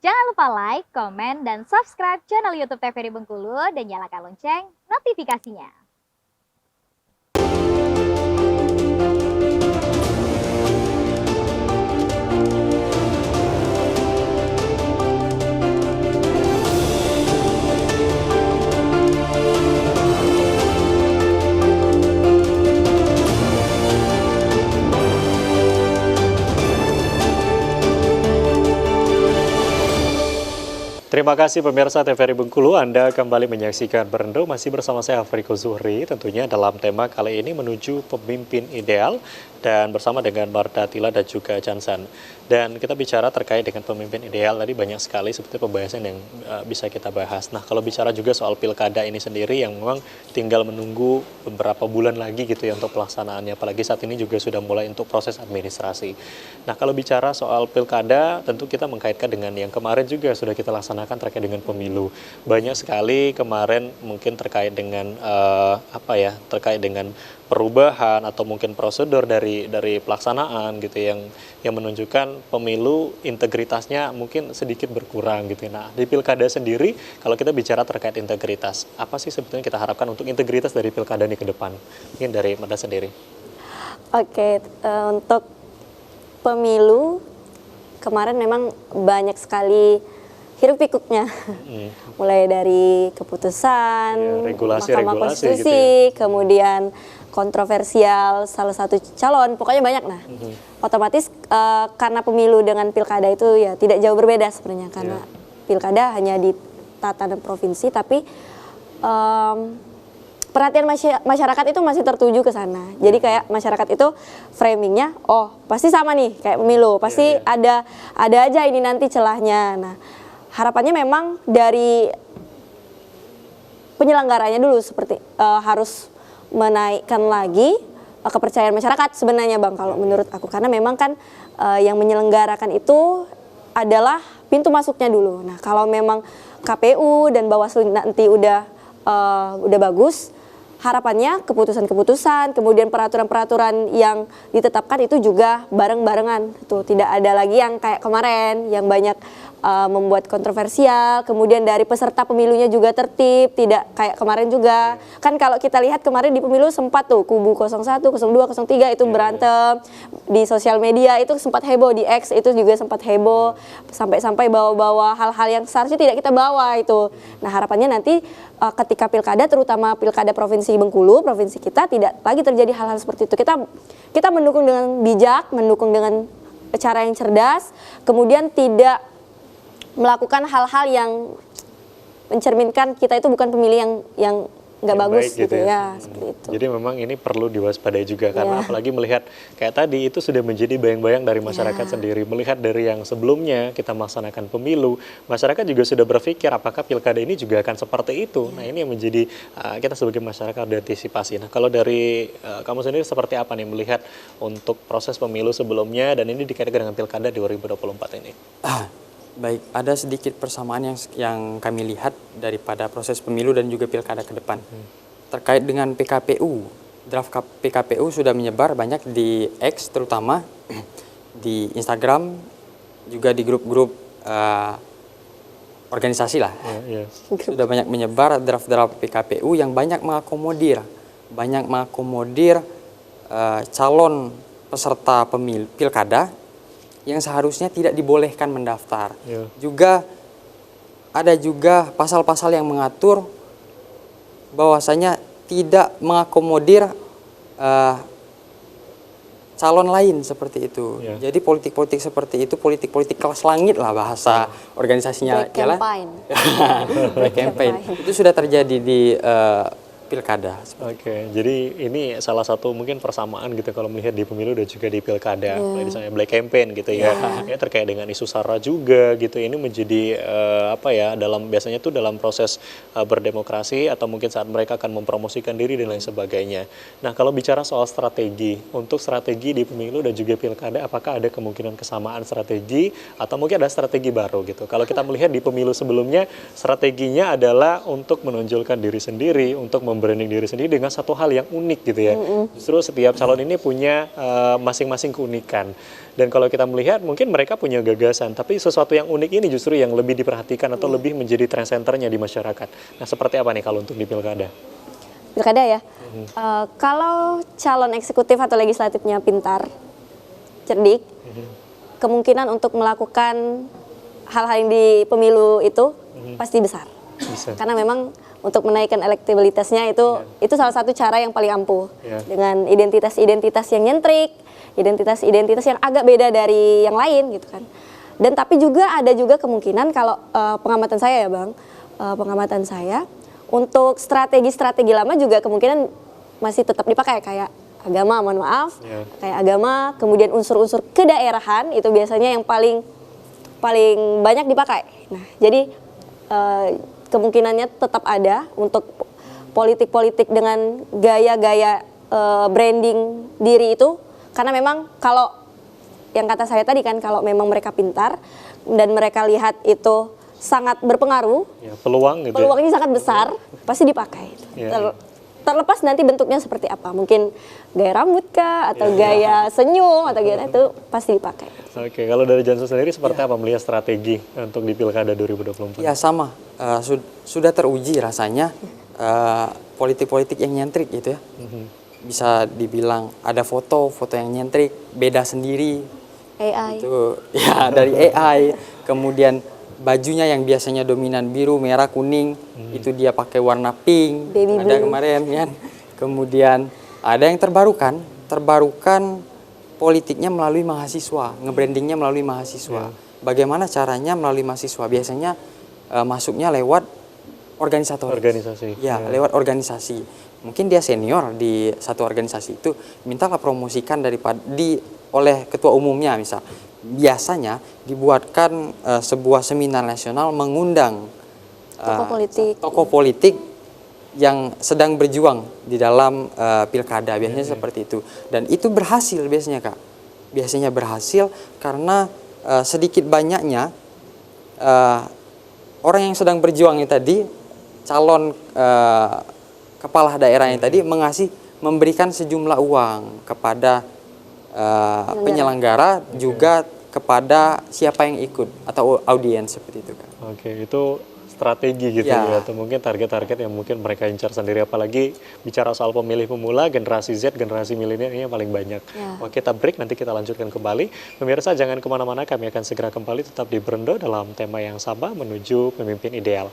Jangan lupa like, komen, dan subscribe channel YouTube TVRI Bengkulu dan nyalakan lonceng notifikasinya. Terima kasih pemirsa TVRI Bengkulu, Anda kembali menyaksikan Berendo masih bersama saya Afriko Zuhri, tentunya dalam tema kali ini menuju pemimpin ideal dan bersama dengan Marta Tila dan juga Jansan. Dan kita bicara terkait dengan pemimpin ideal, tadi banyak sekali seperti pembahasan yang bisa kita bahas. Nah, kalau bicara juga soal pilkada ini sendiri yang memang tinggal menunggu beberapa bulan lagi gitu ya untuk pelaksanaannya, apalagi saat ini juga sudah mulai untuk proses administrasi. Nah, kalau bicara soal pilkada, tentu kita mengkaitkan dengan yang kemarin juga sudah kita laksanakan terkait dengan pemilu. Banyak sekali kemarin mungkin terkait dengan terkait dengan perubahan atau mungkin prosedur dari pelaksanaan gitu yang menunjukkan pemilu integritasnya mungkin sedikit berkurang gitu. Nah, di pilkada sendiri kalau kita bicara terkait integritas, apa sih sebetulnya kita harapkan untuk integritas dari pilkada ini ke depan? Mungkin dari Marta sendiri. Oke, untuk pemilu kemarin memang banyak sekali hiruk pikuknya, mulai dari keputusan, Mahkamah Konstitusi, gitu ya. Kemudian kontroversial salah satu calon, pokoknya banyak. Nah, otomatis karena pemilu dengan pilkada itu ya tidak jauh berbeda sebenarnya, karena pilkada hanya di tatanan provinsi, tapi perhatian masyarakat itu masih tertuju ke sana. Jadi kayak masyarakat itu framingnya, oh pasti sama nih kayak pemilu, pasti ada aja ini nanti celahnya. Nah, harapannya memang dari penyelenggaranya dulu seperti harus menaikkan lagi kepercayaan masyarakat sebenarnya Bang, kalau menurut aku, karena memang kan yang menyelenggarakan itu adalah pintu masuknya dulu. Nah, kalau memang KPU dan Bawaslu nanti udah bagus, harapannya keputusan-keputusan, kemudian peraturan-peraturan yang ditetapkan itu juga bareng-barengan. Tuh, tidak ada lagi yang kayak kemarin yang banyak membuat kontroversial, kemudian dari peserta pemilunya juga tertib, tidak kayak kemarin juga. Kan kalau kita lihat kemarin di pemilu sempat tuh kubu 01, 02, 03 itu berantem di sosial media, itu sempat heboh, di X itu juga sempat heboh, sampai-sampai bawa-bawa hal-hal yang seharusnya tidak kita bawa itu. Nah, harapannya nanti ketika pilkada, terutama pilkada Provinsi Bengkulu, provinsi kita, tidak lagi terjadi hal-hal seperti itu. Kita mendukung dengan bijak, mendukung dengan cara yang cerdas, kemudian tidak melakukan hal-hal yang mencerminkan kita itu bukan pemilih yang nggak bagus gitu ya, seperti itu. Jadi memang ini perlu diwaspadai juga karena apalagi melihat kayak tadi itu sudah menjadi bayang-bayang dari masyarakat sendiri. Melihat dari yang sebelumnya kita melaksanakan pemilu, masyarakat juga sudah berpikir apakah pilkada ini juga akan seperti itu. Nah, ini yang menjadi kita sebagai masyarakat antisipasi. Nah, kalau dari kamu sendiri seperti apa nih melihat untuk proses pemilu sebelumnya dan ini dikaitkan dengan pilkada 2024 ini? Baik, ada sedikit persamaan yang kami lihat daripada proses pemilu dan juga pilkada ke depan. Terkait dengan PKPU, draft PKPU sudah menyebar banyak di X terutama, di Instagram, juga di grup-grup organisasi lah. Sudah banyak menyebar draft-draft PKPU yang banyak mengakomodir calon peserta pilkada yang seharusnya tidak dibolehkan mendaftar. Juga ada juga pasal-pasal yang mengatur bahwasanya tidak mengakomodir calon lain seperti itu. Jadi politik-politik seperti itu, politik-politik kelas langit lah bahasa organisasinya. Black campaign. Itu sudah terjadi di pilkada. Oke, jadi ini salah satu mungkin persamaan gitu kalau melihat di pemilu dan juga di pilkada, misalnya black campaign gitu ya, terkait dengan isu sara juga gitu. Ini menjadi biasanya tuh dalam proses berdemokrasi atau mungkin saat mereka akan mempromosikan diri dan lain sebagainya. Nah, kalau bicara soal strategi, untuk strategi di pemilu dan juga pilkada, apakah ada kemungkinan kesamaan strategi atau mungkin ada strategi baru gitu? Kalau kita melihat di pemilu sebelumnya, strateginya adalah untuk menonjolkan diri sendiri, untuk membranding diri sendiri dengan satu hal yang unik gitu ya. Justru setiap calon ini punya masing-masing keunikan. Dan kalau kita melihat mungkin mereka punya gagasan, tapi sesuatu yang unik ini justru yang lebih diperhatikan atau lebih menjadi trend centernya di masyarakat. Nah, seperti apa nih kalau untuk di pilkada? Pilkada ya. Kalau calon eksekutif atau legislatifnya pintar, cerdik, kemungkinan untuk melakukan hal-hal yang di pemilu itu pasti besar. Bisa. Karena memang untuk menaikkan elektabilitasnya itu salah satu cara yang paling ampuh. Dengan identitas-identitas yang nyentrik, identitas-identitas yang agak beda dari yang lain gitu kan. Dan tapi juga ada juga kemungkinan kalau pengamatan saya ya Bang, pengamatan saya untuk strategi-strategi lama juga kemungkinan masih tetap dipakai kayak agama, mohon maaf, kayak agama, kemudian unsur-unsur kedaerahan itu biasanya yang paling banyak dipakai. Nah, jadi kemungkinannya tetap ada untuk politik-politik dengan gaya-gaya branding diri itu, karena memang kalau yang kata saya tadi kan, kalau memang mereka pintar dan mereka lihat itu sangat berpengaruh, Peluang gitu. peluangnya sangat besar, pasti dipakai. Terlepas nanti bentuknya seperti apa, mungkin gaya rambut kah, atau gaya senyum, atau gaya itu pasti dipakai. Oke, kalau dari Jansen sendiri seperti apa melihat strategi untuk di pilkada 2024? Ya sama, sudah teruji rasanya politik-politik yang nyentrik gitu ya. Bisa dibilang ada foto yang nyentrik, beda sendiri. AI. Itu ya dari AI, kemudian bajunya yang biasanya dominan biru, merah, kuning, itu dia pakai warna pink. Baby ada blue. kemarin kan. Kemudian ada yang terbarukan politiknya melalui mahasiswa, ngebrandingnya melalui mahasiswa. Bagaimana caranya melalui mahasiswa? Biasanya masuknya lewat organisasi. Ya, lewat organisasi. Mungkin dia senior di satu organisasi itu, mintalah promosikan oleh ketua umumnya misal. Biasanya dibuatkan sebuah seminar nasional mengundang tokoh politik yang sedang berjuang di dalam pilkada, biasanya seperti itu. Dan itu berhasil biasanya Kak. Biasanya berhasil karena sedikit banyaknya orang yang sedang berjuang ini tadi, calon kepala daerahnya tadi memberikan sejumlah uang kepada penyelenggara, juga kepada siapa yang ikut atau audiens seperti itu kan. Oke, itu strategi gitu ya, atau mungkin target-target yang mungkin mereka incar sendiri, apalagi bicara soal pemilih pemula, generasi Z, generasi milenial ini yang paling banyak. Oke, kita break, nanti kita lanjutkan kembali. Pemirsa jangan kemana-mana, kami akan segera kembali tetap di Berendo dalam tema yang sama menuju pemimpin ideal.